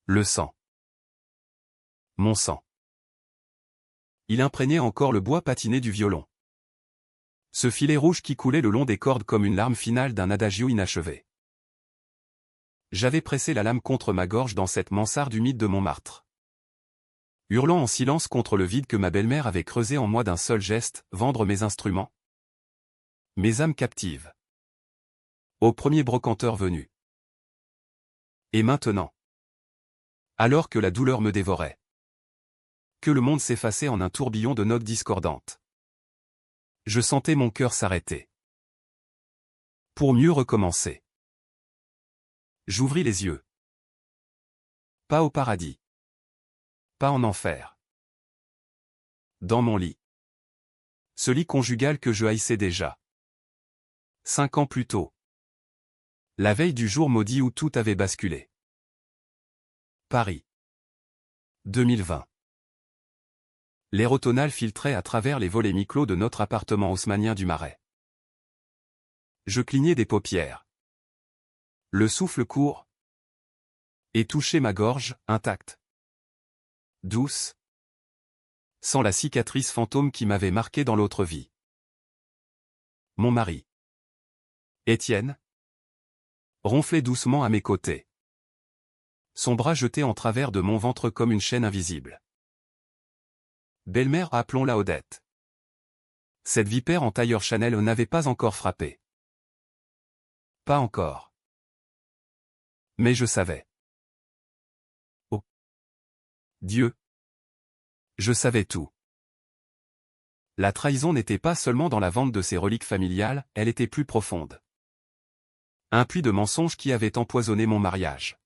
Le sang. Mon sang. Il imprégnait encore le bois patiné du violon. Ce filet rouge qui coulait le long des cordes comme une larme finale d'un adagio inachevé. J'avais pressé la lame contre ma gorge dans cette mansarde humide de Montmartre. Hurlant en silence contre le vide que ma belle-mère avait creusé en moi d'un seul geste, vendre mes instruments. Mes âmes captives. Au premier brocanteur venu. Et maintenant. Alors que la douleur me dévorait. Que le monde s'effaçait en un tourbillon de notes discordantes. Je sentais mon cœur s'arrêter. Pour mieux recommencer. J'ouvris les yeux. Pas au paradis. Pas en enfer. Dans mon lit. Ce lit conjugal que je haïssais déjà. 5 ans plus tôt. La veille du jour maudit où tout avait basculé. Paris. 2020. L'air automnal filtrait à travers les volets mi-clos de notre appartement haussmannien du Marais. Je clignais des paupières. Le souffle court. Et touchait ma gorge, intacte. Douce. Sans la cicatrice fantôme qui m'avait marqué dans l'autre vie. Mon mari. Étienne. Ronflait doucement à mes côtés. Son bras jeté en travers de mon ventre comme une chaîne invisible. Belle-mère, appelons-la Odette. Cette vipère en tailleur Chanel n'avait pas encore frappé. Pas encore. Mais je savais. Oh Dieu! Je savais tout. La trahison n'était pas seulement dans la vente de ses reliques familiales, elle était plus profonde. Un puits de mensonges qui avait empoisonné mon mariage.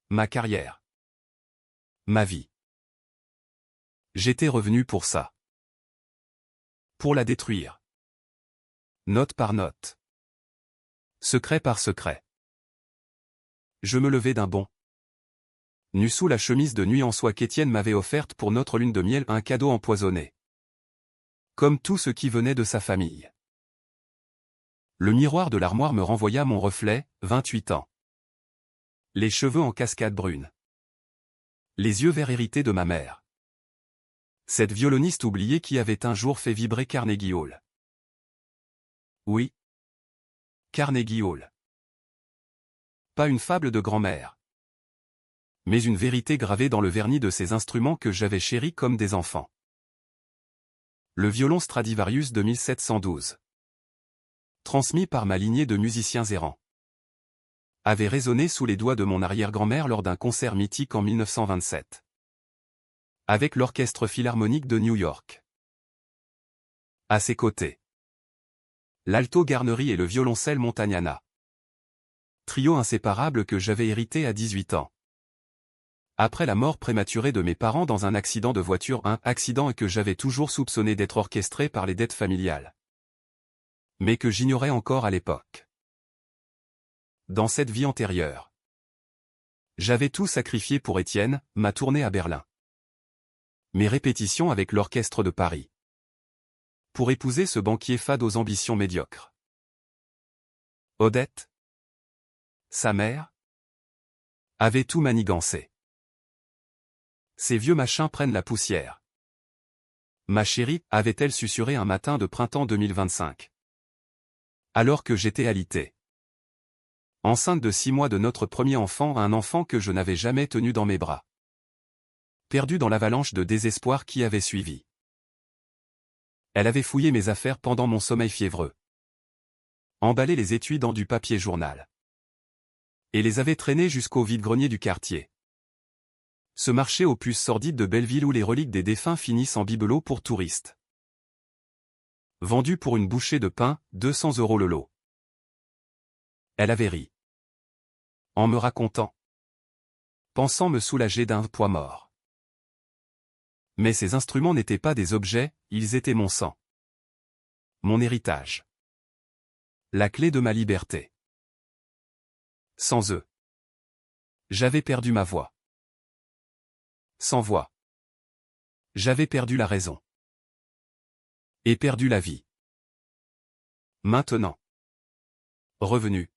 Ma carrière. Ma vie. J'étais revenu pour ça. Pour la détruire. Note par note. Secret par secret. Je me levai d'un bond. Nu sous la chemise de nuit en soie qu'Étienne m'avait offerte pour notre lune de miel, un cadeau empoisonné. Comme tout ce qui venait de sa famille. Le miroir de l'armoire me renvoya mon reflet, 28 ans. Les cheveux en cascade brune. Les yeux verts hérités de ma mère. Cette violoniste oubliée qui avait un jour fait vibrer Carnegie Hall. Oui. Carnegie Hall. Pas une fable de grand-mère. Mais une vérité gravée dans le vernis de ces instruments que j'avais chéris comme des enfants. Le violon Stradivarius de 1712. Transmis par ma lignée de musiciens errants. Avait résonné sous les doigts de mon arrière-grand-mère lors d'un concert mythique en 1927. Avec l'Orchestre Philharmonique de New York. À ses côtés. L'alto Garnery et le violoncelle Montagnana. Trio inséparable que j'avais hérité à 18 ans. Après la mort prématurée de mes parents dans un accident de voiture, un accident que j'avais toujours soupçonné d'être orchestré par les dettes familiales. Mais que j'ignorais encore à l'époque. Dans cette vie antérieure. J'avais tout sacrifié pour Étienne, ma tournée à Berlin. Mes répétitions avec l'orchestre de Paris. Pour épouser ce banquier fade aux ambitions médiocres. Odette, sa mère, avait tout manigancé. Ces vieux machins prennent la poussière. Ma chérie, avait-elle susurré un matin de printemps 2025. Alors que j'étais alitée. Enceinte de 6 mois de notre premier enfant, un enfant que je n'avais jamais tenu dans mes bras. Perdue dans l'avalanche de désespoir qui avait suivi. Elle avait fouillé mes affaires pendant mon sommeil fiévreux. Emballé les étuis dans du papier journal. Et les avait traînés jusqu'au vide-grenier du quartier. Ce marché aux puces sordides de Belleville où les reliques des défunts finissent en bibelots pour touristes. Vendu pour une bouchée de pain, 200 € le lot. Elle avait ri. En me racontant. Pensant me soulager d'un poids mort. Mais ces instruments n'étaient pas des objets, ils étaient mon sang. Mon héritage. La clé de ma liberté. Sans eux. J'avais perdu ma voix. Sans voix. J'avais perdu la raison. Et perdu la vie. Maintenant. Revenu.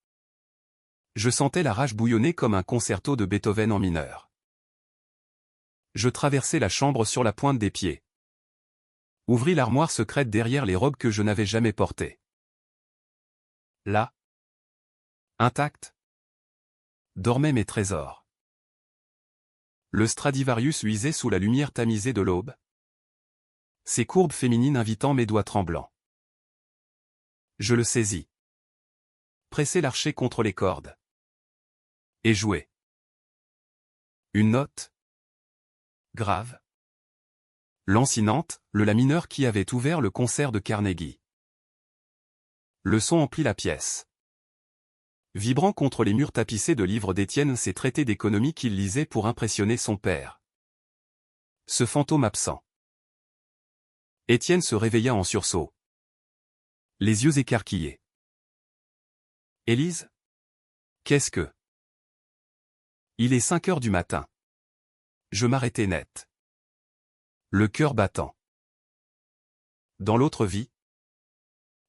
Je sentais la rage bouillonner comme un concerto de Beethoven en mineur. Je traversai la chambre sur la pointe des pieds. Ouvris l'armoire secrète derrière les robes que je n'avais jamais portées. Là, intact, dormaient mes trésors. Le Stradivarius luisait sous la lumière tamisée de l'aube. Ses courbes féminines invitant mes doigts tremblants. Je le saisis. Pressai l'archet contre les cordes. Et jouai. Une note. Grave. Lancinante, le la mineur qui avait ouvert le concert de Carnegie. Le son emplit la pièce. Vibrant contre les murs tapissés de livres d'Étienne, ces traités d'économie qu'il lisait pour impressionner son père. Ce fantôme absent. Étienne se réveilla en sursaut. Les yeux écarquillés. Élise? Qu'est-ce que? Il est 5 heures du matin. Je m'arrêtai net. Le cœur battant. Dans l'autre vie,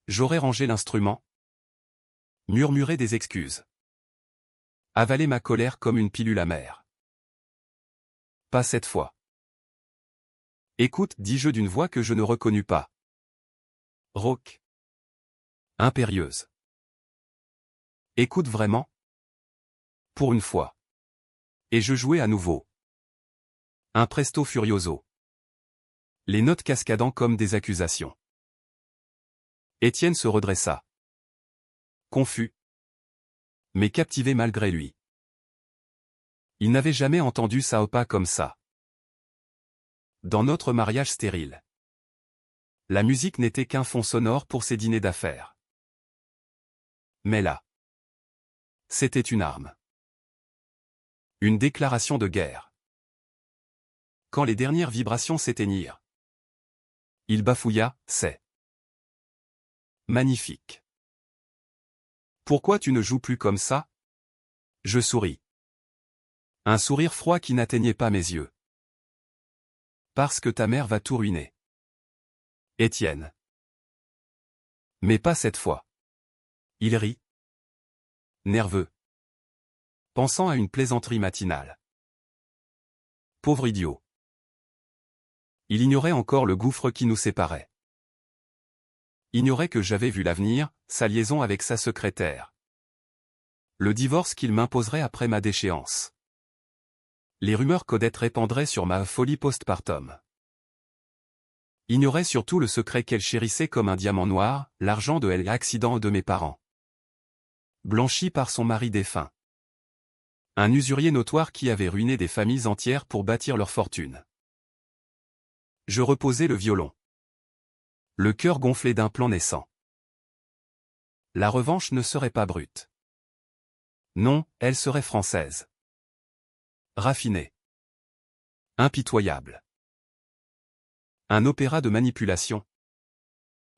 j'aurais rangé l'instrument, murmuré des excuses, avalé ma colère comme une pilule amère. Pas cette fois. Écoute, dis-je d'une voix que je ne reconnus pas. Rauque. Impérieuse. Écoute vraiment. Pour une fois. Et je jouai à nouveau. Un presto furioso. Les notes cascadant comme des accusations. Étienne se redressa. Confus. Mais captivé malgré lui. Il n'avait jamais entendu ça pas comme ça. Dans notre mariage stérile. La musique n'était qu'un fond sonore pour ses dîners d'affaires. Mais là. C'était une arme. Une déclaration de guerre. Quand les dernières vibrations s'éteignirent. Il bafouilla, c'est magnifique. Pourquoi tu ne joues plus comme ça? Je souris. Un sourire froid qui n'atteignait pas mes yeux. Parce que ta mère va tout ruiner. Étienne. Mais pas cette fois. Il rit. Nerveux. Pensant à une plaisanterie matinale. Pauvre idiot. Il ignorait encore le gouffre qui nous séparait. Ignorait que j'avais vu l'avenir, sa liaison avec sa secrétaire. Le divorce qu'il m'imposerait après ma déchéance. Les rumeurs qu'Odette répandrait sur ma folie postpartum. Ignorait surtout le secret qu'elle chérissait comme un diamant noir, l'argent de l'accident de mes parents. Blanchi par son mari défunt. Un usurier notoire qui avait ruiné des familles entières pour bâtir leur fortune. Je reposais le violon. Le cœur gonflé d'un plan naissant. La revanche ne serait pas brute. Non, elle serait française. Raffinée. Impitoyable. Un opéra de manipulation.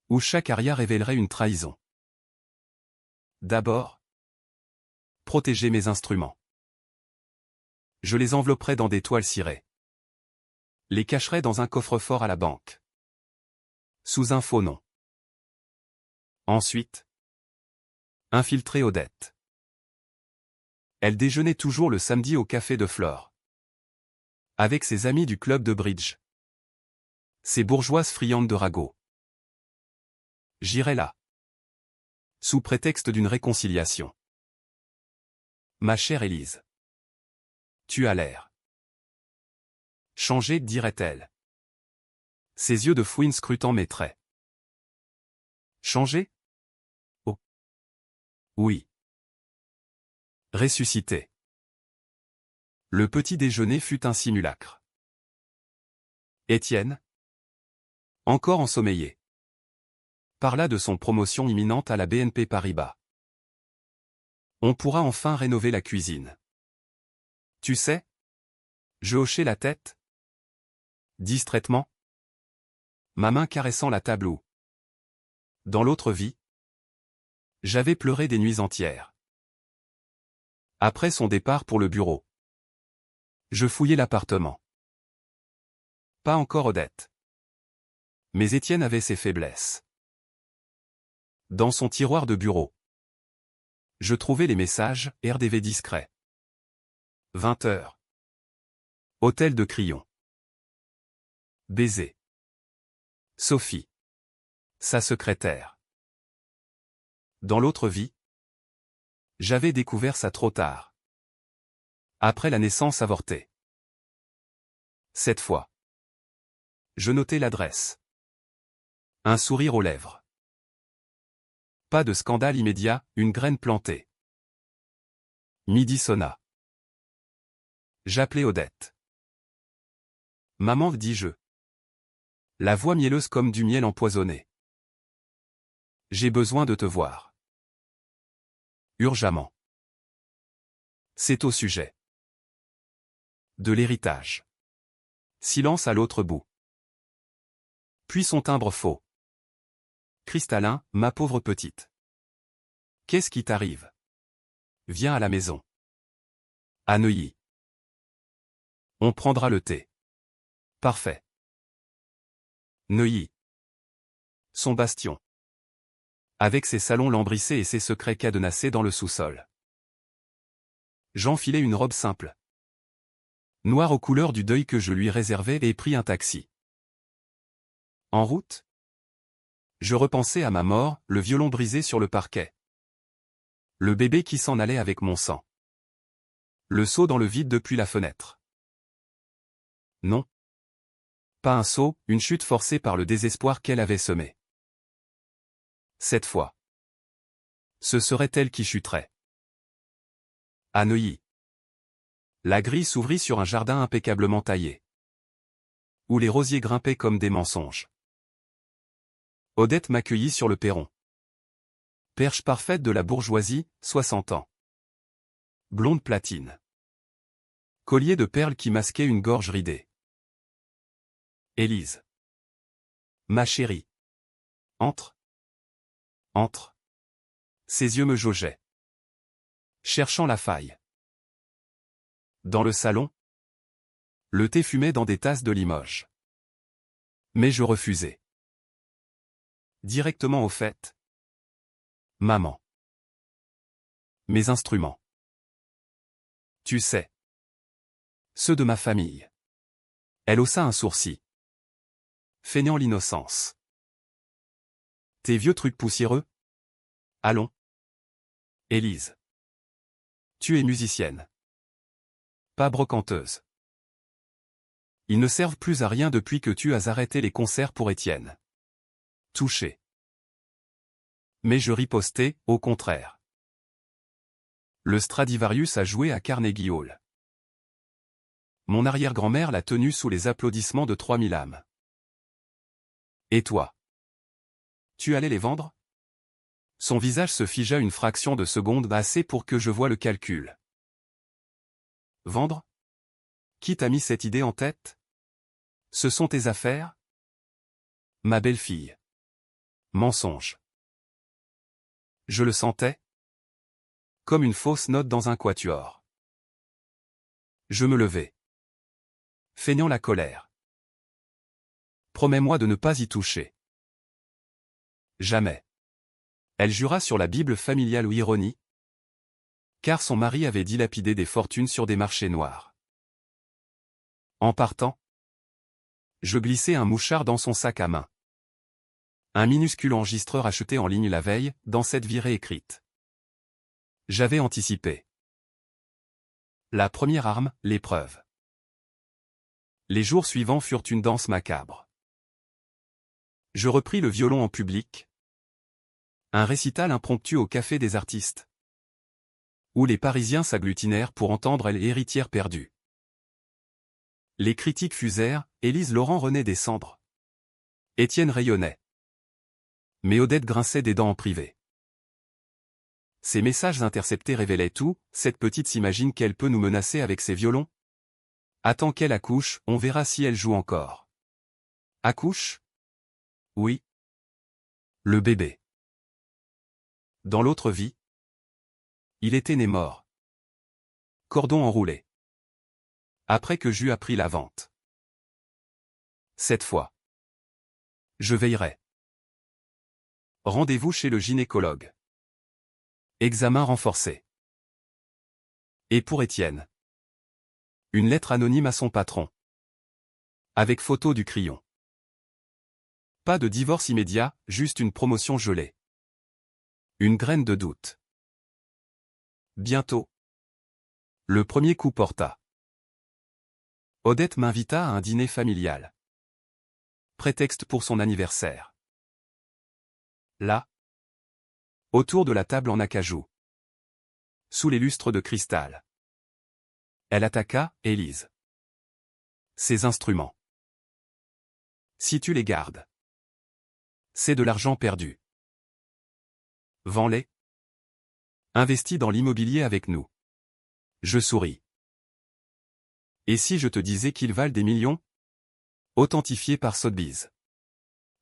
Où chaque aria révélerait une trahison. D'abord, protéger mes instruments. Je les envelopperais dans des toiles cirées. Les cacherais dans un coffre-fort à la banque. Sous un faux nom. Ensuite, infiltrer Odette. Elle déjeunait toujours le samedi au café de Flore. Avec ses amis du club de bridge. Ces bourgeoises friandes de ragots. J'irai là. Sous prétexte d'une réconciliation. Ma chère Élise. Tu as l'air. Changé, dirait-elle. Ses yeux de fouine scrutant mes traits. Changé? Oh. Oui. Ressuscité. Le petit déjeuner fut un simulacre. Étienne, encore ensommeillé, parla de son promotion imminente à la BNP Paribas. On pourra enfin rénover la cuisine. Tu sais? Je hochai la tête. Distraitement. Ma main caressant la table où, dans l'autre vie, j'avais pleuré des nuits entières. Après son départ pour le bureau, je fouillai l'appartement. Pas encore Odette. Mais Étienne avait ses faiblesses. Dans son tiroir de bureau, Je trouvais les messages, RDV discret. 20h. Hôtel de Crillon. Baiser. Sophie. Sa secrétaire. Dans l'autre vie, j'avais découvert ça trop tard. Après la naissance avortée. Cette fois. Je notais l'adresse. Un sourire aux lèvres. Pas de scandale immédiat, une graine plantée. Midi sonna. J'appelais Odette. Maman, dis-je. La voix mielleuse comme du miel empoisonné. J'ai besoin de te voir. Urgemment. C'est au sujet de l'héritage. Silence à l'autre bout. Puis son timbre faux. Cristallin, ma pauvre petite. Qu'est-ce qui t'arrive? Viens à la maison. À Neuilly. On prendra le thé. Parfait. Neuilly. Son bastion. Avec ses salons lambrissés et ses secrets cadenassés dans le sous-sol. J'enfilai une robe simple. Noire aux couleurs du deuil que je lui réservais et pris un taxi. En route, je repensais à ma mort, le violon brisé sur le parquet. Le bébé qui s'en allait avec mon sang. Le saut dans le vide depuis la fenêtre. Non. Pas un saut, une chute forcée par le désespoir qu'elle avait semé. Cette fois. Ce serait elle qui chuterait. À Neuilly. La grille s'ouvrit sur un jardin impeccablement taillé. Où les rosiers grimpaient comme des mensonges. Odette m'accueillit sur le perron. Perche parfaite de la bourgeoisie, 60 ans. Blonde platine. Collier de perles qui masquait une gorge ridée. Élise. Ma chérie. Entre. Entre. Ses yeux me jaugeaient. Cherchant la faille. Dans le salon, le thé fumait dans des tasses de Limoges. Mais je refusais. Directement au fait. Maman. Mes instruments. Tu sais. Ceux de ma famille. Elle haussa un sourcil. Feignant l'innocence. Tes vieux trucs poussiéreux? Allons. Élise. Tu es musicienne. Pas brocanteuse. Ils ne servent plus à rien depuis que tu as arrêté les concerts pour Étienne. Touché. Mais je ripostais, au contraire. Le Stradivarius a joué à Carnegie Hall. Mon arrière-grand-mère l'a tenu sous les applaudissements de 3000 âmes. Et toi? Tu allais les vendre? Son visage se figea une fraction de seconde, assez pour que je voie le calcul. Vendre? Qui t'a mis cette idée en tête? Ce sont tes affaires? Ma belle-fille. Mensonge. Je le sentais. Comme une fausse note dans un quatuor. Je me levai. Feignant la colère. Promets-moi de ne pas y toucher. Jamais. Elle jura sur la Bible familiale ou ironie. Car son mari avait dilapidé des fortunes sur des marchés noirs. En partant, je glissai un mouchard dans son sac à main. Un minuscule enregistreur acheté en ligne la veille, dans cette virée écrite. J'avais anticipé. La première arme, l'épreuve. Les jours suivants furent une danse macabre. Je repris le violon en public. Un récital impromptu au Café des Artistes. Où les Parisiens s'agglutinèrent pour entendre l'héritière perdue. Les critiques fusèrent, Élise Laurent renaît des cendres. Étienne rayonnait. Mais Odette grinçait des dents en privé. Ces messages interceptés révélaient tout, cette petite s'imagine qu'elle peut nous menacer avec ses violons. Attends qu'elle accouche, on verra si elle joue encore. Accouche? Oui. Le bébé. Dans l'autre vie, il était né mort. Cordon enroulé. Après que j'eus appris la vente. Cette fois. Je veillerai. Rendez-vous chez le gynécologue. Examen renforcé. Et pour Étienne. Une lettre anonyme à son patron. Avec photo du crayon. Pas de divorce immédiat, juste une promotion gelée. Une graine de doute. Bientôt. Le premier coup porta. Odette m'invita à un dîner familial. Prétexte pour son anniversaire. Là. Autour de la table en acajou. Sous les lustres de cristal. Elle attaqua, Élise. Ces instruments. Si tu les gardes. C'est de l'argent perdu. Vends-les. Investis dans l'immobilier avec nous. Je souris. Et si je te disais qu'ils valent des millions? Authentifiés par Sotheby's.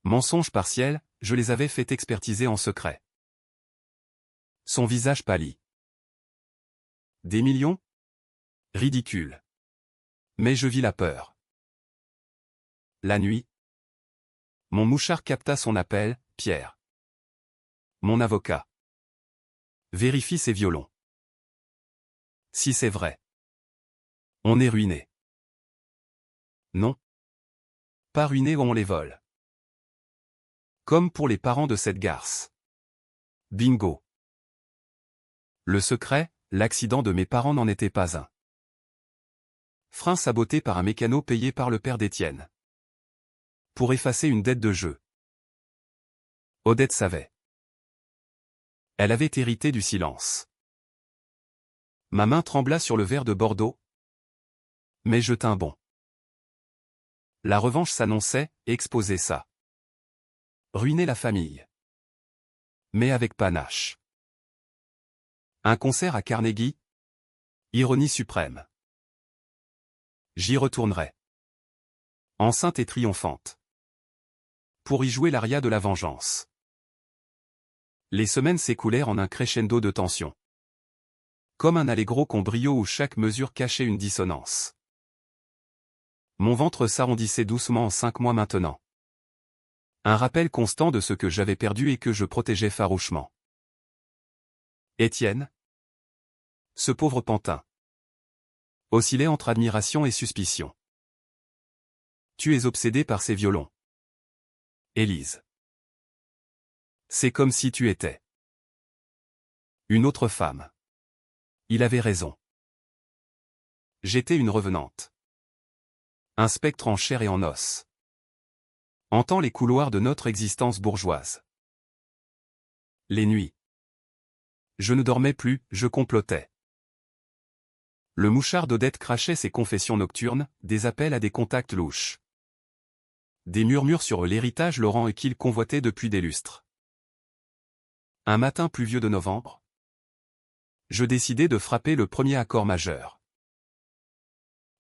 Mensonge partiel, je les avais fait expertiser en secret. Son visage pâlit. Des millions? Ridicule. Mais je vis la peur. La nuit. Mon mouchard capta son appel, Pierre. Mon avocat. Vérifie ses violons. Si c'est vrai. On est ruiné. Non. Pas ruiné ou on les vole. Comme pour les parents de cette garce. Bingo. Le secret, l'accident de mes parents n'en était pas un. Frein saboté par un mécano payé par le père d'Étienne. Pour effacer une dette de jeu. Odette savait. Elle avait hérité du silence. Ma main trembla sur le verre de Bordeaux. Mais je tins bon. La revanche s'annonçait, exposer ça. Ruiner la famille. Mais avec panache. Un concert à Carnegie. Ironie suprême. J'y retournerai. Enceinte et triomphante. Pour y jouer l'aria de la vengeance. Les semaines s'écoulèrent en un crescendo de tension. Comme un allegro con brio où chaque mesure cachait une dissonance. Mon ventre s'arrondissait doucement en 5 mois maintenant. Un rappel constant de ce que j'avais perdu et que je protégeais farouchement. Étienne. Ce pauvre pantin. Oscillait entre admiration et suspicion. Tu es obsédé par ces violons. Élise. C'est comme si tu étais une autre femme. Il avait raison. J'étais une revenante. Un spectre en chair et en os. Hantant les couloirs de notre existence bourgeoise. Les nuits. Je ne dormais plus, je complotais. Le mouchard d'Odette crachait ses confessions nocturnes, des appels à des contacts louches. Des murmures sur l'héritage Laurent et qu'il convoitait depuis des lustres. Un matin pluvieux de novembre. Je décidai de frapper le premier accord majeur.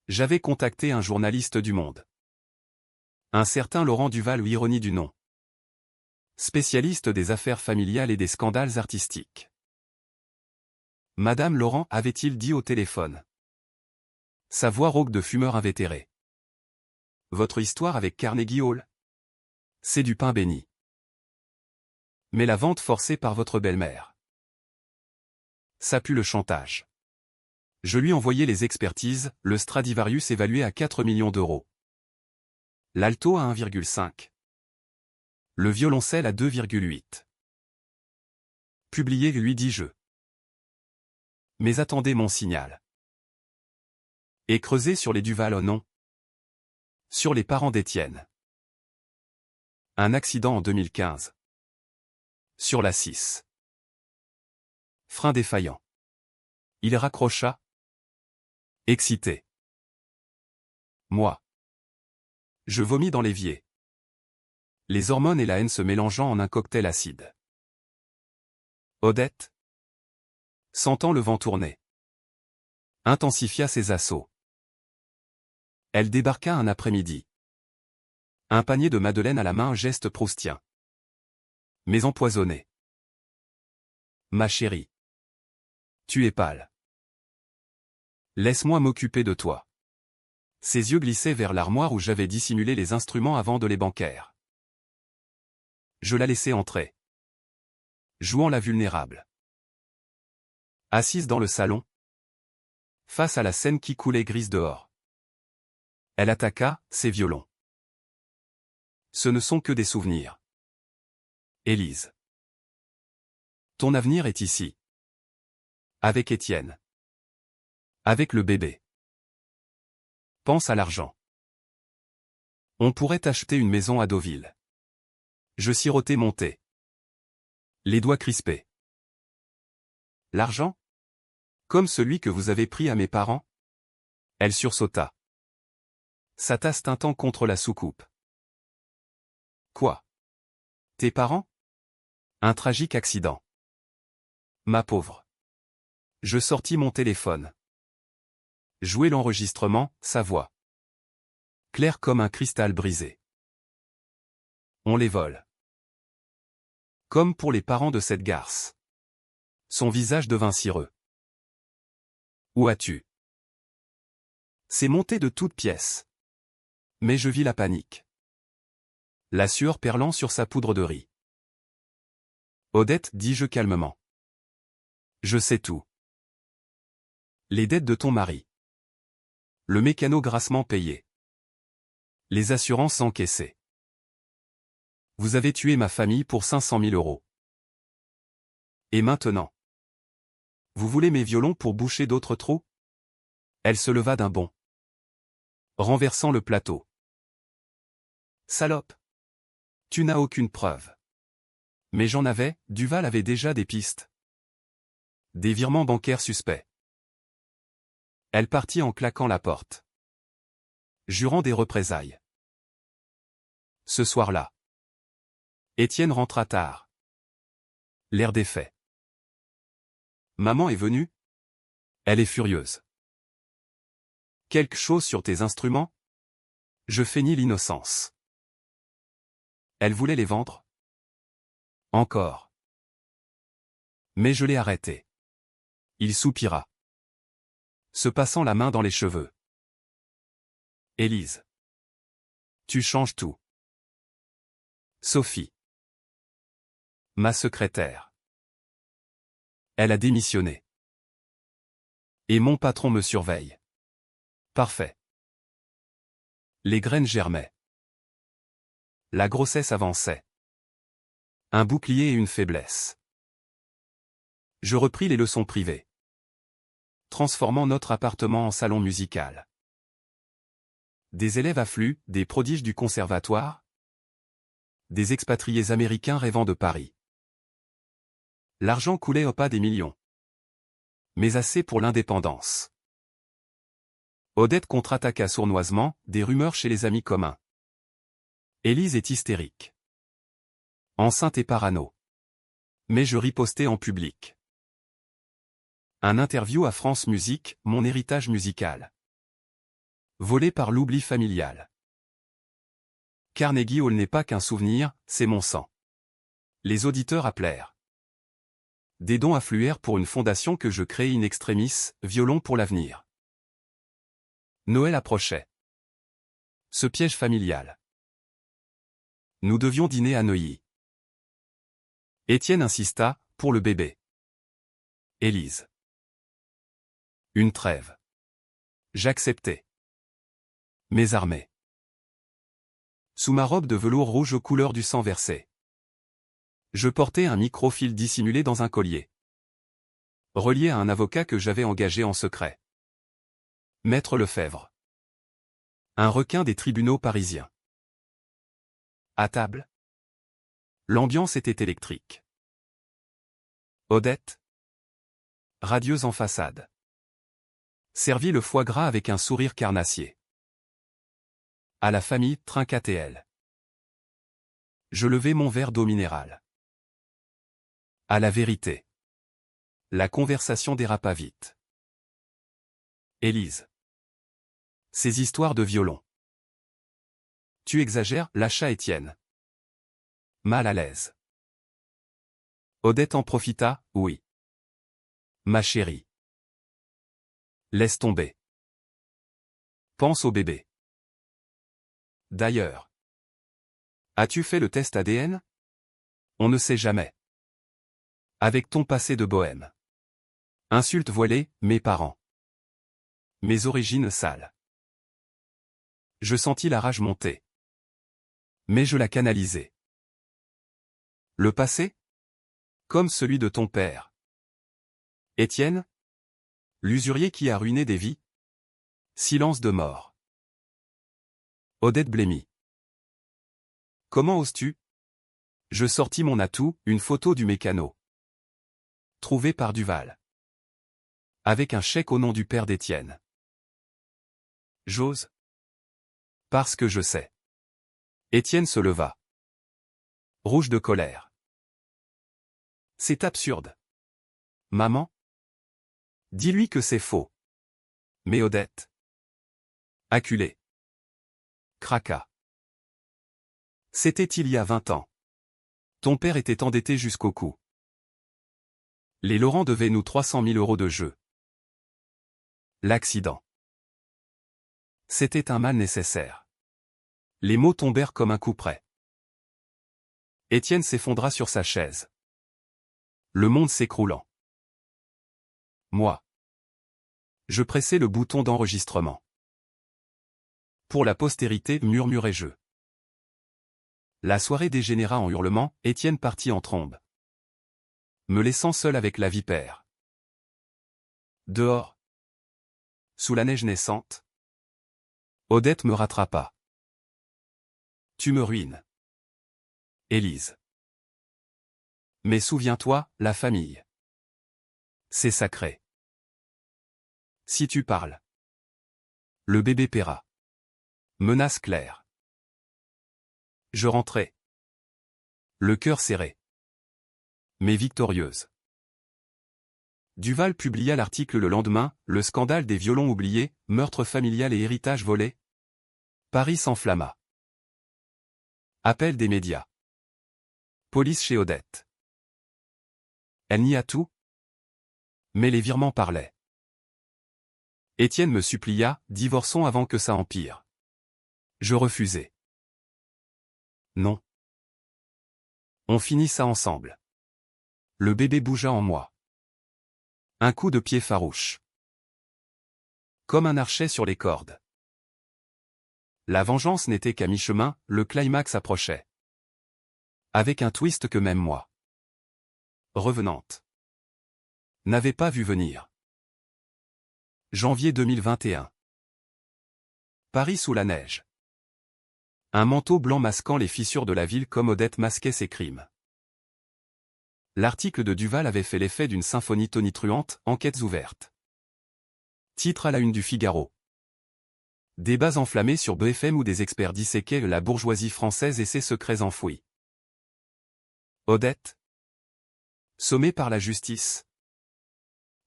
J'avais contacté un journaliste du Monde. Un certain Laurent Duval ou ironie du nom. Spécialiste des affaires familiales et des scandales artistiques. Madame Laurent avait-il dit au téléphone. Sa voix rauque de fumeur invétéré. Votre histoire avec Carnegie Hall? C'est du pain béni. Mais la vente forcée par votre belle-mère. Ça pue le chantage. Je lui envoyai les expertises, le Stradivarius évalué à 4 millions d'euros. L'alto à 1,5. Le violoncelle à 2,8. Publié lui dis-je. Mais attendez mon signal. Et creusez sur les Duval oh non. Sur les parents d'Étienne. Un accident en 2015. Sur la 6. Frein défaillant. Il raccrocha. Excité. Moi. Je vomis dans l'évier. Les hormones et la haine se mélangeant en un cocktail acide. Odette. Sentant le vent tourner. Intensifia ses assauts. Elle débarqua un après-midi. Un panier de madeleine à la main, geste proustien. Mais empoisonné. Ma chérie. Tu es pâle. Laisse-moi m'occuper de toi. Ses yeux glissaient vers l'armoire où j'avais dissimulé les instruments avant de les bancaires. Je la laissai entrer. Jouant la vulnérable. Assise dans le salon, face à la scène qui coulait grise dehors, elle attaqua ses violons. Ce ne sont que des souvenirs. Élise. Ton avenir est ici. Avec Étienne. Avec le bébé. Pense à l'argent. On pourrait acheter une maison à Deauville. Je sirotais mon thé. Les doigts crispés. L'argent? Comme celui que vous avez pris à mes parents? Elle sursauta. Sa tasse tintant contre la soucoupe. Quoi? Tes parents? Un tragique accident. Ma pauvre. Je sortis mon téléphone. Jouer l'enregistrement, sa voix. Claire comme un cristal brisé. On les vole. Comme pour les parents de cette garce. Son visage devint cireux. Où as-tu? C'est monté de toutes pièces. Mais je vis la panique. La sueur perlant sur sa poudre de riz. Odette, dis-je calmement. Je sais tout. Les dettes de ton mari. Le mécano grassement payé. Les assurances encaissées. Vous avez tué ma famille pour 500 000 euros. Et maintenant? Vous voulez mes violons pour boucher d'autres trous? Elle se leva d'un bond, renversant le plateau. Salope! Tu n'as aucune preuve. Mais j'en avais, Duval avait déjà des pistes. Des virements bancaires suspects. Elle partit en claquant la porte, jurant des représailles. Ce soir-là, Étienne rentra tard. L'air défait. Maman est venue? Elle est furieuse. Quelque chose sur tes instruments? Je feignis l'innocence. Elle voulait les vendre? Encore. Mais je l'ai arrêté. Il soupira, se passant la main dans les cheveux. Élise. Tu changes tout. Sophie. Ma secrétaire. Elle a démissionné. Et mon patron me surveille. Parfait. Les graines germaient. La grossesse avançait. Un bouclier et une faiblesse. Je repris les leçons privées, transformant notre appartement en salon musical. Des élèves affluent, des prodiges du conservatoire, des expatriés américains rêvant de Paris. L'argent coulait au pas des millions. Mais assez pour l'indépendance. Odette contre-attaqua sournoisement, des rumeurs chez les amis communs. Élise est hystérique. Enceinte et parano. Mais je ripostais en public. Un interview à France Musique, mon héritage musical. Volé par l'oubli familial. Carnegie Hall n'est pas qu'un souvenir, c'est mon sang. Les auditeurs appelèrent. Des dons affluèrent pour une fondation que je créai in extremis, Violon pour l'avenir. Noël approchait. Ce piège familial. Nous devions dîner à Neuilly. Étienne insista, pour le bébé. Élise. Une trêve. J'acceptais. Mes armées. Sous ma robe de velours rouge aux couleurs du sang versé. Je portais un microfilm dissimulé dans un collier. Relié à un avocat que j'avais engagé en secret. Maître Lefebvre. Un requin des tribunaux parisiens. À table. L'ambiance était électrique. Odette. Radieuse en façade. Servit le foie gras avec un sourire carnassier. À la famille, Trinquat-et-elle. Je levai mon verre d'eau minérale. À la vérité. La conversation dérapa vite. Élise. Ces histoires de violon. Tu exagères, lâcha Étienne. Mal à l'aise. Odette en profita, oui. Ma chérie. Laisse tomber. Pense au bébé. D'ailleurs. As-tu fait le test ADN? On ne sait jamais. Avec ton passé de bohème. Insulte voilée, mes parents. Mes origines sales. Je sentis la rage monter. Mais je la canalisai. Le passé? Comme celui de ton père. Étienne? L'usurier qui a ruiné des vies? Silence de mort. Odette blêmit. Comment oses-tu? Je sortis mon atout, une photo du mécano. Trouvé par Duval. Avec un chèque au nom du père d'Étienne. J'ose. Parce que je sais. Étienne se leva. Rouge de colère. C'est absurde. Maman? Dis-lui que c'est faux. Mais Odette. Acculée. Craqua. C'était il y a 20 ans. Ton père était endetté jusqu'au cou. Les Laurent devaient nous 300 000 € de jeu. L'accident. C'était un mal nécessaire. Les mots tombèrent comme un coup près. Étienne s'effondra sur sa chaise. Le monde s'écroulant. Moi. Je pressai le bouton d'enregistrement. Pour la postérité, murmurai-je. La soirée dégénéra en hurlements, Étienne partit en trombe. Me laissant seul avec la vipère. Dehors. Sous la neige naissante. Odette me rattrapa. Tu me ruines. Élise. Mais souviens-toi, la famille. C'est sacré. Si tu parles. Le bébé paiera. Menace claire. Je rentrai. Le cœur serré. Mais victorieuse. Duval publia l'article le lendemain, le scandale des violons oubliés, meurtre familial et héritage volé. Paris s'enflamma. Appel des médias. Police chez Odette. Elle nia tout. Mais les virements parlaient. Étienne me supplia, divorçons avant que ça empire. Je refusai. Non. On finit ça ensemble. Le bébé bougea en moi. Un coup de pied farouche. Comme un archet sur les cordes. La vengeance n'était qu'à mi-chemin, le climax approchait. Avec un twist que même moi. Revenante. N'avais pas vu venir. Janvier 2021. Paris sous la neige. Un manteau blanc masquant les fissures de la ville comme Odette masquait ses crimes. L'article de Duval avait fait l'effet d'une symphonie tonitruante, enquêtes ouvertes. Titre à la une du Figaro. Débats enflammés sur BFM où des experts disséquaient la bourgeoisie française et ses secrets enfouis. Odette, sommée par la justice,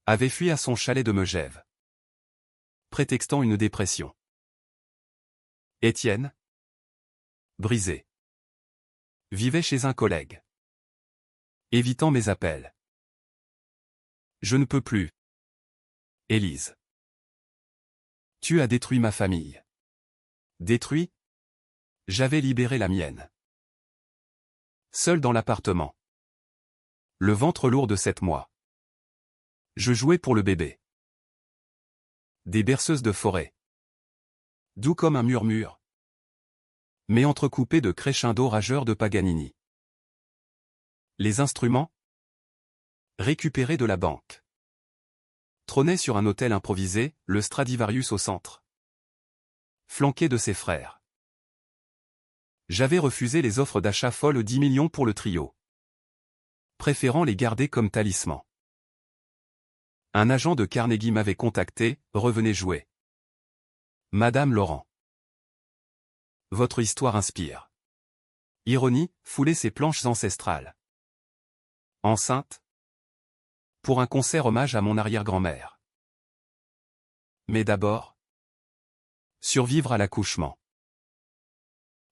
avait fui à son chalet de Megève, prétextant une dépression. Étienne, brisé, vivait chez un collègue, évitant mes appels. Je ne peux plus. Élise. Tu as détruit ma famille. Détruit? J'avais libéré la mienne. Seul dans l'appartement. Le ventre lourd de 7 mois. Je jouais pour le bébé. Des berceuses de forêt. Doux comme un murmure. Mais entrecoupé de crescendo rageurs de Paganini. Les instruments? Récupérés de la banque. Trônait sur un autel improvisé, le Stradivarius au centre. Flanqué de ses frères. J'avais refusé les offres d'achat folles 10 millions pour le trio. Préférant les garder comme talisman. Un agent de Carnegie m'avait contacté, revenez jouer. Madame Laurent. Votre histoire inspire. Ironie, fouler ses planches ancestrales. Enceinte? Pour un concert hommage à mon arrière-grand-mère. Mais d'abord, survivre à l'accouchement.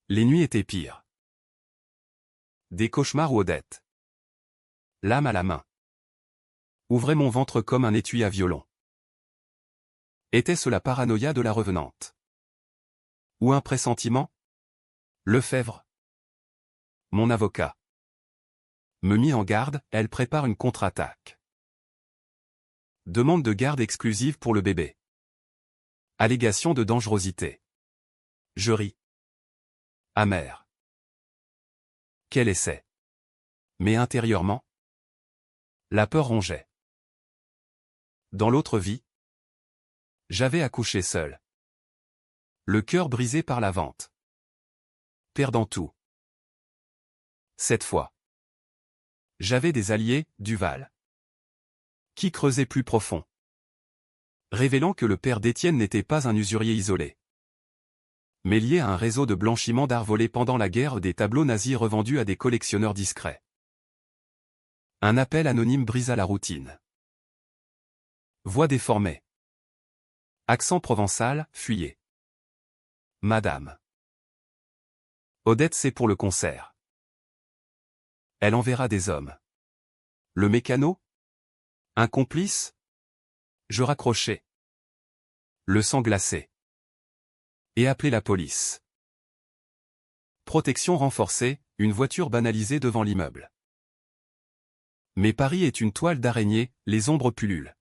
Les nuits étaient pires. Des cauchemars ou Odette. L'âme à la main. Ouvrait mon ventre comme un étui à violon. Était-ce la paranoïa de la revenante? Ou un pressentiment? Lefebvre. Mon avocat. Me mit en garde, elle prépare une contre-attaque. Demande de garde exclusive pour le bébé. Allégation de dangerosité. Je ris. Amer. Quel essai. Mais intérieurement, la peur rongeait. Dans l'autre vie, j'avais accouché seul. Le cœur brisé par la vente. Perdant tout. Cette fois, j'avais des alliés, Duval, qui creusaient plus profond, révélant que le père d'Étienne n'était pas un usurier isolé, mais lié à un réseau de blanchiment d'art volé pendant la guerre des tableaux nazis revendus à des collectionneurs discrets. Un appel anonyme brisa la routine. Voix déformée. Accent provençal, fuyez. Madame. Odette, c'est pour le concert. Elle enverra des hommes. Le mécano? Un complice? Je raccrochai. Le sang glacé. Et appelai la police. Protection renforcée, une voiture banalisée devant l'immeuble. Mais Paris est une toile d'araignée, les ombres pullulent.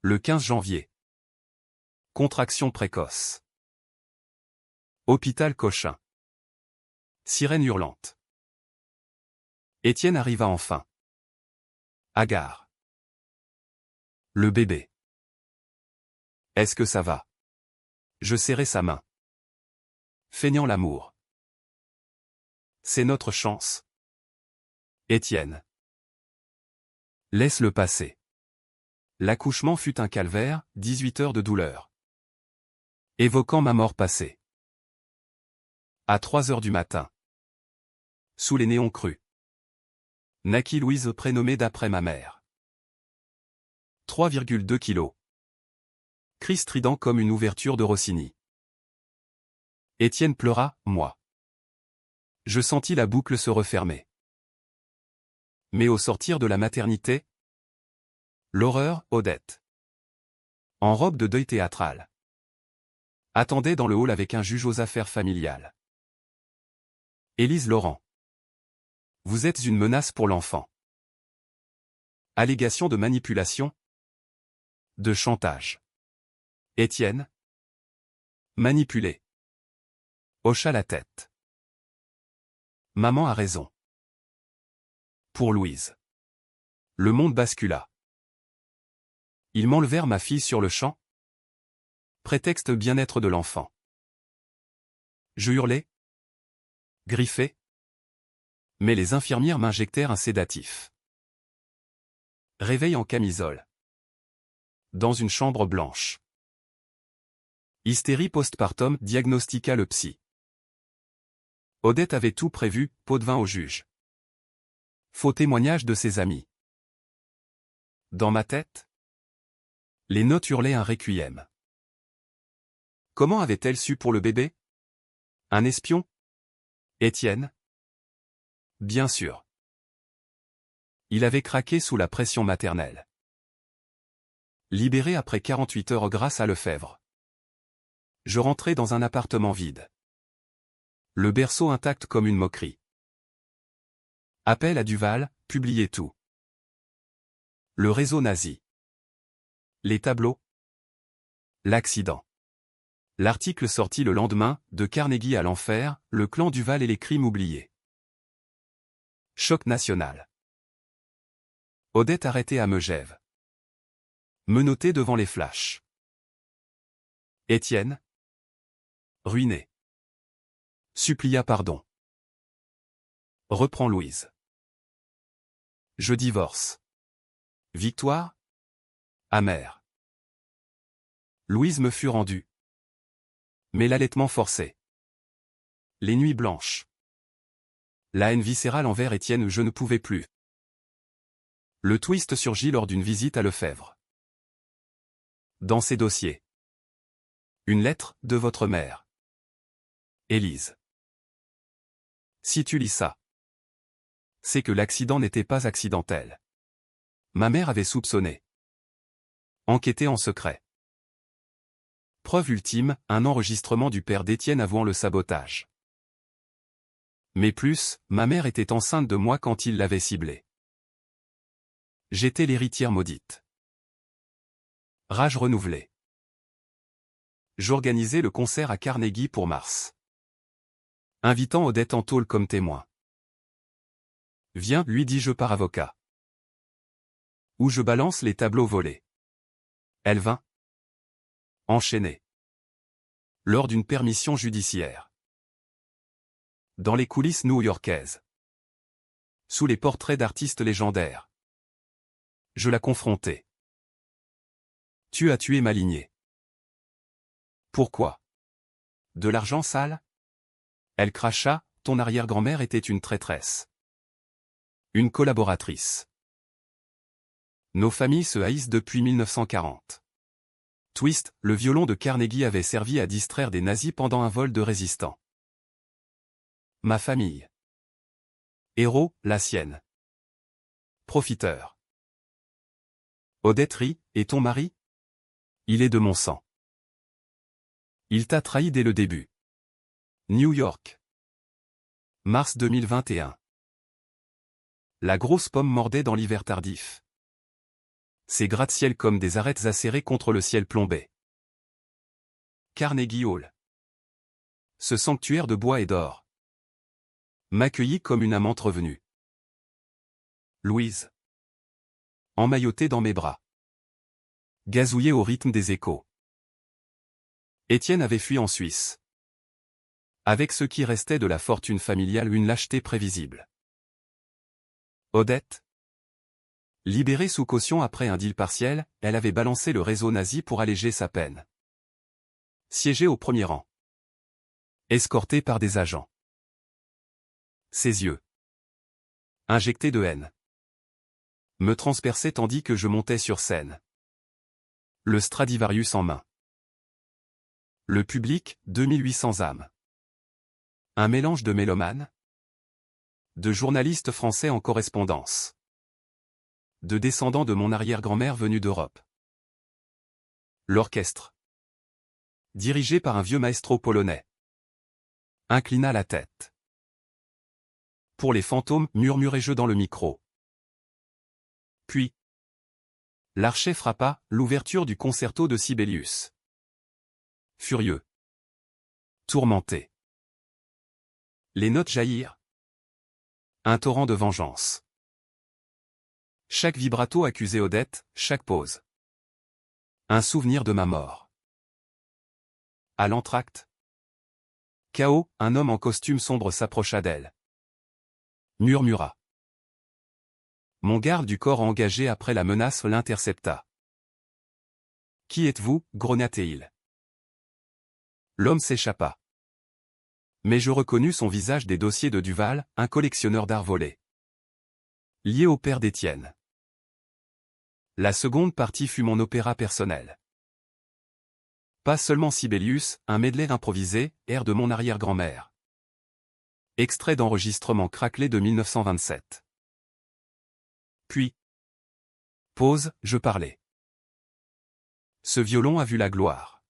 Le 15 janvier. Contraction précoce. Hôpital Cochin. Sirène hurlante. Étienne arriva enfin. Hagard. Le bébé. Est-ce que ça va? Je serrai sa main. Feignant l'amour. C'est notre chance. Étienne. Laisse-le passer. L'accouchement fut un calvaire, 18 heures de douleur. Évoquant ma mort passée. À 3 heures du matin. Sous les néons crus. Naquit Louise, prénommée d'après ma mère. 3,2 kilos. Cri strident comme une ouverture de Rossini. Étienne pleura, moi. Je sentis la boucle se refermer. Mais au sortir de la maternité, l'horreur, Odette. En robe de deuil théâtral. Attendait dans le hall avec un juge aux affaires familiales. Élise Laurent. Vous êtes une menace pour l'enfant. Allégation de manipulation. De chantage. Étienne. Manipulé. Hocha la tête. Maman a raison. Pour Louise. Le monde bascula. Ils m'enlevèrent ma fille sur le champ. Prétexte bien-être de l'enfant. Je hurlai. Griffé. Mais les infirmières m'injectèrent un sédatif. Réveil en camisole. Dans une chambre blanche. Hystérie postpartum, diagnostiqua le psy. Odette avait tout prévu, pot de vin au juge. Faux témoignage de ses amis. Dans ma tête, les notes hurlaient un requiem. Comment avait-elle su pour le bébé? Un espion? Étienne? Bien sûr. Il avait craqué sous la pression maternelle. Libéré après 48 heures grâce à Lefebvre. Je rentrai dans un appartement vide. Le berceau intact comme une moquerie. Appel à Duval, publiez tout. Le réseau nazi. Les tableaux. L'accident. L'article sorti le lendemain, de Carnegie à l'enfer, le clan Duval et les crimes oubliés. Choc national. Odette arrêtée à Megève. Menottée devant les flashs. Étienne. Ruiné. Supplia pardon. Reprend Louise. Je divorce. Victoire? Amère. Louise me fut rendue. Mais l'allaitement forcé. Les nuits blanches. La haine viscérale envers Étienne, je ne pouvais plus. Le twist surgit lors d'une visite à Lefebvre. Dans ses dossiers. Une lettre de votre mère. Élise. Si tu lis ça, c'est que l'accident n'était pas accidentel. Ma mère avait soupçonné. Enquêté en secret. Preuve ultime, un enregistrement du père d'Étienne avouant le sabotage. Mais plus, ma mère était enceinte de moi quand il l'avait ciblée. J'étais l'héritière maudite. Rage renouvelée. J'organisais le concert à Carnegie pour mars. Invitant Odette en tôle comme témoin. Viens, lui dis-je par avocat. Ou je balance les tableaux volés. Elle vint. Enchaînée. Lors d'une permission judiciaire. Dans les coulisses new-yorkaises. Sous les portraits d'artistes légendaires. Je la confrontai. Tu as tué ma lignée. Pourquoi? De l'argent sale? Elle cracha, ton arrière-grand-mère était une traîtresse. Une collaboratrice. Nos familles se haïssent depuis 1940. Twist, le violon de Carnegie avait servi à distraire des nazis pendant un vol de résistants. Ma famille. Héros, la sienne. Profiteur. Odette rit, et ton mari? Il est de mon sang. Il t'a trahi dès le début. New York. Mars 2021. La grosse pomme mordait dans l'hiver tardif. Ses gratte-ciel comme des arêtes acérées contre le ciel plombé. Carnegie Hall. Ce sanctuaire de bois et d'or. M'accueillit comme une amante revenue. Louise. Emmaillotée dans mes bras. Gazouillée au rythme des échos. Étienne avait fui en Suisse. Avec ce qui restait de la fortune familiale, une lâcheté prévisible. Odette. Libérée sous caution après un deal partiel, elle avait balancé le réseau nazi pour alléger sa peine. Siégée au premier rang. Escortée par des agents. Ses yeux. Injectés de haine. Me transperçaient tandis que je montais sur scène. Le Stradivarius en main. Le public, 2800 âmes. Un mélange de mélomanes. De journalistes français en correspondance. De descendants de mon arrière-grand-mère venus d'Europe. L'orchestre. Dirigé par un vieux maestro polonais. Inclina la tête. Pour les fantômes, murmurai-je dans le micro. Puis. L'archet frappa, l'ouverture du concerto de Sibelius. Furieux. Tourmenté. Les notes jaillirent. Un torrent de vengeance. Chaque vibrato accusait Odette, chaque pause. Un souvenir de ma mort. À l'entracte. Chaos, un homme en costume sombre s'approcha d'elle. Murmura. Mon garde du corps engagé après la menace l'intercepta. Qui êtes-vous, grogna-t-il. L'homme s'échappa. Mais je reconnus son visage des dossiers de Duval, un collectionneur d'art volé. Lié au père d'Étienne. La seconde partie fut mon opéra personnel. Pas seulement Sibelius, un medley improvisé, air de mon arrière-grand-mère. Extrait d'enregistrement craquelé de 1927. Puis. Pause, je parlais. Ce violon a vu la gloire.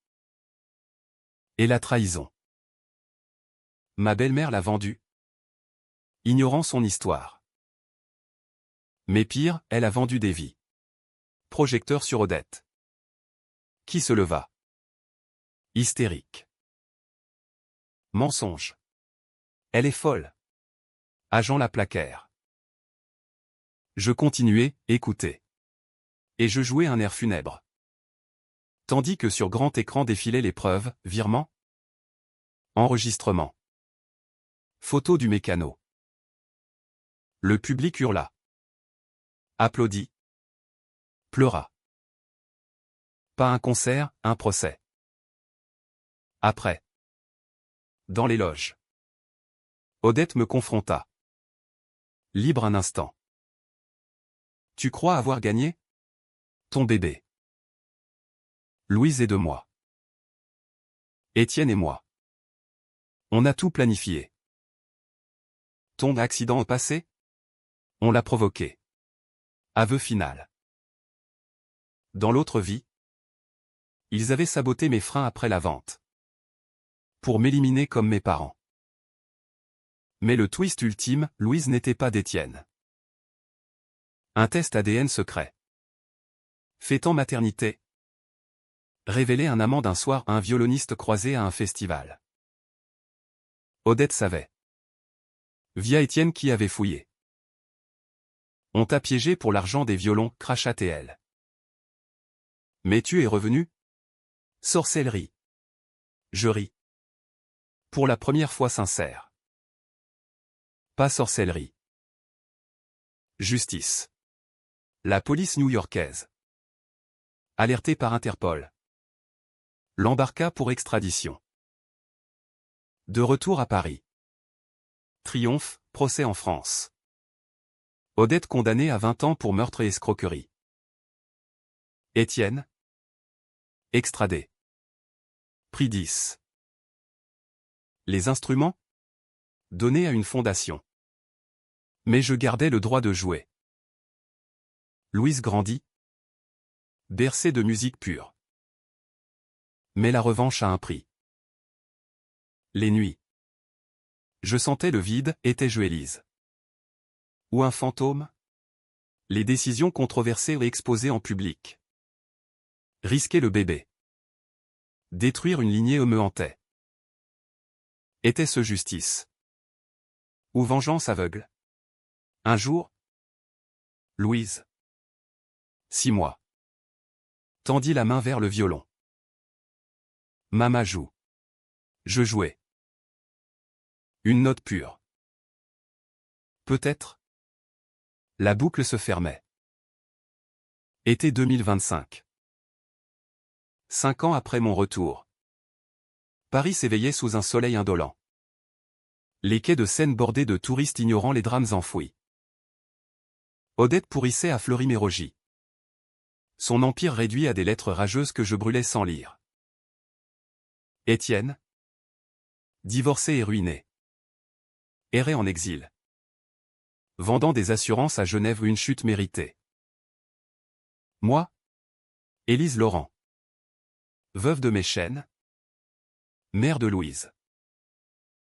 Et la trahison. Ma belle-mère l'a vendu. Ignorant son histoire. Mais pire, elle a vendu des vies. Projecteur sur Odette. Qui se leva. Hystérique. Mensonge. Elle est folle. Agents la plaquèrent. Je continuais, écoutais. Et je jouais un air funèbre. Tandis que sur grand écran défilaient les preuves, virement. Enregistrement. Photo du mécano. Le public hurla. Applaudit. Pleura. Pas un concert, un procès. Après. Dans les loges. Odette me confronta. Libre un instant. Tu crois avoir gagné? Ton bébé. Louise et de moi. Étienne et moi. On a tout planifié. Ton accident au passé? On l'a provoqué. Aveu final. Dans l'autre vie, ils avaient saboté mes freins après la vente. Pour m'éliminer comme mes parents. Mais le twist ultime, Louise n'était pas d'Étienne. Un test ADN secret. Fait en maternité. Révélé un amant d'un soir à un violoniste croisé à un festival. Odette savait. Via Étienne qui avait fouillé. On t'a piégé pour l'argent des violons, cracha TL. Mais tu es revenu? Sorcellerie. Je ris. Pour la première fois sincère. Pas sorcellerie. Justice. La police new-yorkaise. Alertée par Interpol. L'embarqua pour extradition. De retour à Paris. Triomphe, procès en France. Odette condamnée à 20 ans pour meurtre et escroquerie. Étienne. Extradé. Prix 10. Les instruments? Donnés à une fondation. Mais je gardais le droit de jouer. Louise grandit. Bercée de musique pure. Mais la revanche a un prix. Les nuits. Je sentais le vide, étais-je Élise? Ou un fantôme? Les décisions controversées et exposées en public. Risquer le bébé. Détruire une lignée me hantait. Était-ce justice? Ou vengeance aveugle? Un jour? Louise. 6 mois. Tendit la main vers le violon. Maman joue. Je jouais. Une note pure. Peut-être. La boucle se fermait. Été 2025. 5 ans après mon retour. Paris s'éveillait sous un soleil indolent. Les quais de Seine bordés de touristes ignorant les drames enfouis. Odette pourrissait à Fleury-Mérogis. Son empire réduit à des lettres rageuses que je brûlais sans lire. Étienne. Divorcé et ruiné. Errait en exil. Vendant des assurances à Genève une chute méritée. Moi. Élise Laurent. Veuve de Méchaine. Mère de Louise.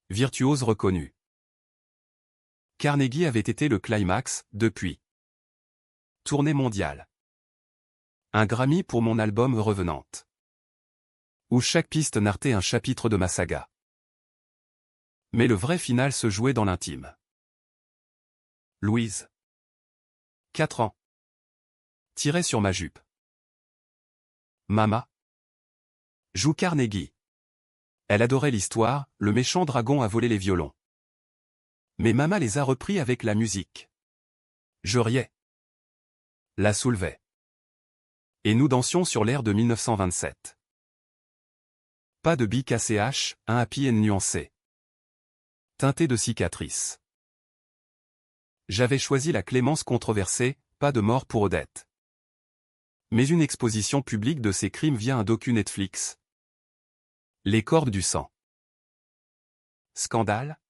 Virtuose reconnue. Carnegie avait été le climax, depuis. Tournée mondiale. Un Grammy pour mon album Revenante. Où chaque piste narrait un chapitre de ma saga. Mais le vrai final se jouait dans l'intime. Louise. 4 ans. Tirait sur ma jupe. Mama. Joue Carnegie. Elle adorait l'histoire, le méchant dragon a volé les violons. Mais Mama les a repris avec la musique. Je riais. La soulevais. Et nous dansions sur l'air de 1927. Pas de bic ACH, un happy end nuancé. Teinté de cicatrices. J'avais choisi la clémence controversée, pas de mort pour Odette. Mais une exposition publique de ses crimes via un docu Netflix. Les cordes du sang. Scandale?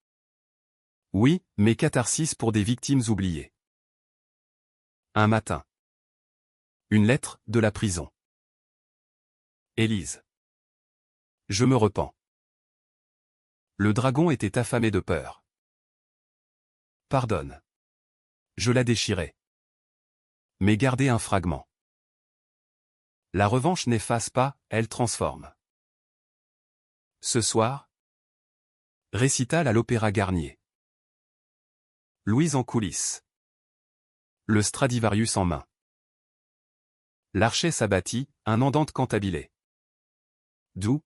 Oui, mais catharsis pour des victimes oubliées. Un matin. Une lettre, de la prison. Élise. Je me repens. Le dragon était affamé de peur. Pardonne. Je la déchirai. Mais gardez un fragment. La revanche n'efface pas, elle transforme. Ce soir. Récital à l'Opéra Garnier. Louise en coulisses. Le Stradivarius en main. L'archet s'abattit, un andante cantabilé. Doux.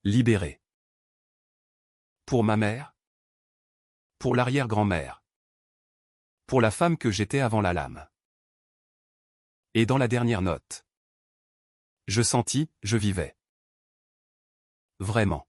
Libéré. Pour ma mère. Pour l'arrière-grand-mère. Pour la femme que j'étais avant la lame. Et dans la dernière note. Je sentis, je vivais. Vraiment.